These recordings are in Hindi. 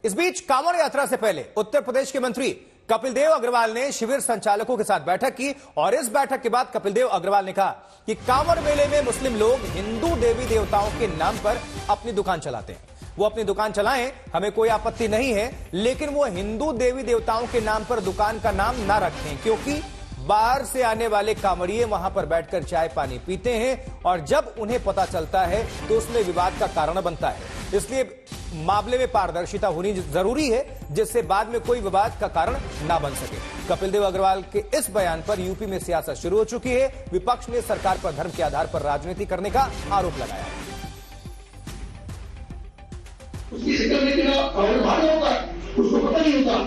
इस बीच कांवड़ यात्रा से पहले उत्तर प्रदेश के मंत्री कपिल देव अग्रवाल ने शिविर संचालकों के साथ बैठक की और इस बैठक के बाद कपिल देव अग्रवाल ने कहा कि कांवड़ मेले में मुस्लिम लोग हिंदू देवी देवताओं के नाम पर अपनी दुकान चलाते हैं। वो अपनी दुकान चलाएं, हमें कोई आपत्ति नहीं है, लेकिन वो हिंदू देवी देवताओं के नाम पर दुकान का नाम ना रखें, क्योंकि बाहर से आने वाले कांवड़िए वहां पर बैठकर चाय पानी पीते हैं और जब उन्हें पता चलता है तो उसमें विवाद का कारण बनता है। इसलिए मामले में पारदर्शिता होनी जरूरी है, जिससे बाद में कोई विवाद का कारण ना बन सके। कपिल देव अग्रवाल के इस बयान पर यूपी में सियासत शुरू हो चुकी है। विपक्ष ने सरकार पर धर्म के आधार पर राजनीति करने का आरोप लगाया है। उसकी शिकल में होगा, उसको पता नहीं होता,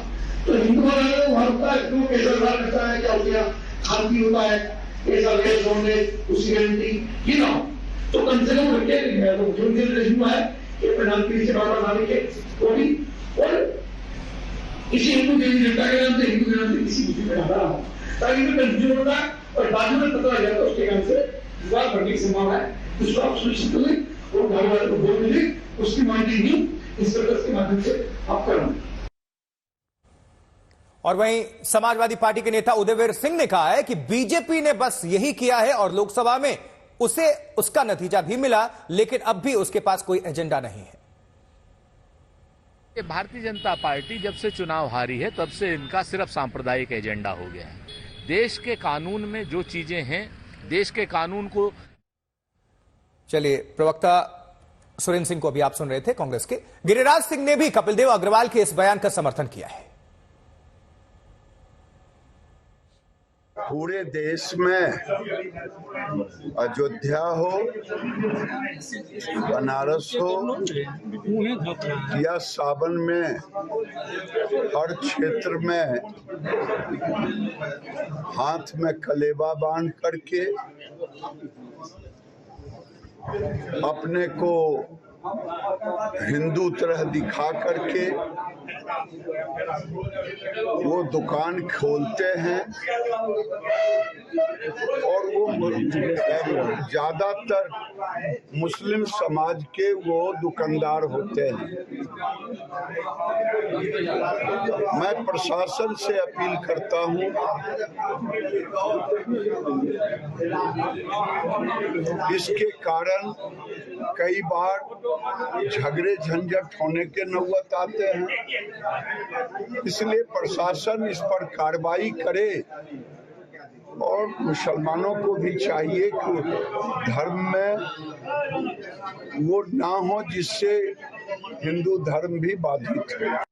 तो हिंदू वहां होता है, क्यों कैसा व्यवहार करता है, क्या उसका खानपी होता है, कैसा वेश होंगे, उसकी गारंटी ये ना हो। तो कम से कम रखे तो मुख्यमंत्री ने लिखा है कि प्रधानमंत्री से बाबा नाम के वो भी और इसी हिंदू देवी देवता के नाम से हिंदू के नाम से किसी मुद्दे में डाला हो, ताकि तो कंफ्यूजन होता है और बाद में पता लग जाता है उसके नाम से विवाद बढ़ने की संभावना है। उसको आप सुनिश्चित करें और घर वाले को बोल दीजिए, उसकी मॉनिटरिंग इस तरह के माध्यम से आप करें। और वहीं समाजवादी पार्टी के नेता उदयवीर सिंह ने कहा है कि बीजेपी ने बस यही किया है और लोकसभा में उसे उसका नतीजा भी मिला, लेकिन अब भी उसके पास कोई एजेंडा नहीं है। भारतीय जनता पार्टी जब से चुनाव हारी है तब से इनका सिर्फ सांप्रदायिक एजेंडा हो गया है। देश के कानून में जो चीजें हैं, देश के कानून को। चलिए, प्रवक्ता सुरेंद्र सिंह को अभी आप सुन रहे थे कांग्रेस के। गिरिराज सिंह ने भी कपिल देव अग्रवाल के इस बयान का समर्थन किया है। पूरे देश में अयोध्या हो, बनारस हो या सावन में हर क्षेत्र में हाथ में कलेवा बांध करके अपने को हिंदू तरह दिखा करके वो दुकान खोलते हैं और वो ज्यादातर मुस्लिम समाज के वो दुकानदार होते हैं। मैं प्रशासन से अपील करता हूं, इसके कारण कई बार झगड़े झंझट होने के नौबत आते हैं, इसलिए प्रशासन इस पर कार्रवाई करे और मुसलमानों को भी चाहिए कि धर्म में वो ना हो जिससे हिंदू धर्म भी बाधित हो।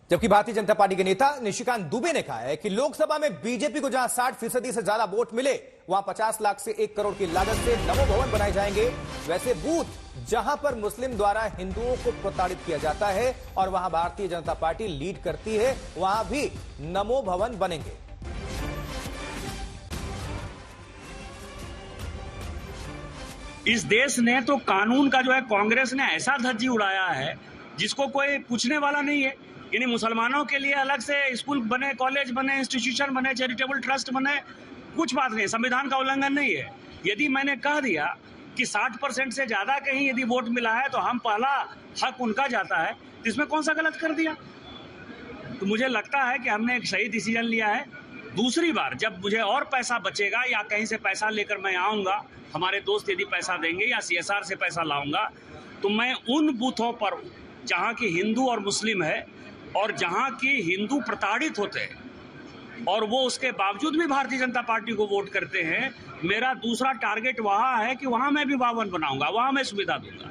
जबकि भारतीय जनता पार्टी के नेता निशिकांत दुबे ने कहा है कि लोकसभा में बीजेपी को जहां 60% से ज्यादा वोट मिले, वहां 50 लाख से 1 करोड़ की लागत से नमो भवन बनाए जाएंगे। वैसे बूथ जहां पर मुस्लिम द्वारा हिंदुओं को प्रताड़ित किया जाता है और वहां भारतीय जनता पार्टी लीड करती है, वहां भी नमो भवन बनेंगे। इस देश ने तो कानून का जो है कांग्रेस ने ऐसा धज्जी उड़ाया है जिसको कोई पूछने वाला नहीं है। यानी मुसलमानों के लिए अलग से स्कूल बने, कॉलेज बने, इंस्टीट्यूशन बने, चैरिटेबल ट्रस्ट बने, कुछ बात नहीं, संविधान का उल्लंघन नहीं है। यदि मैंने कह दिया कि 60% से ज्यादा कहीं यदि वोट मिला है तो हम पहला हक उनका जाता है, तो इसमें कौन सा गलत कर दिया? तो मुझे लगता है कि हमने एक सही डिसीजन लिया है। दूसरी बार जब मुझे और पैसा बचेगा या कहीं से पैसा लेकर मैं आऊंगा, हमारे दोस्त यदि पैसा देंगे या CSR से पैसा लाऊंगा, तो मैं उन बूथों पर जहां की हिंदू और मुस्लिम है और जहां की हिंदू प्रताड़ित होते हैं और वो उसके बावजूद भी भारतीय जनता पार्टी को वोट करते हैं, मेरा दूसरा टारगेट वहां है कि वहां मैं भी भवन बनाऊंगा, वहां मैं सुविधा दूंगा।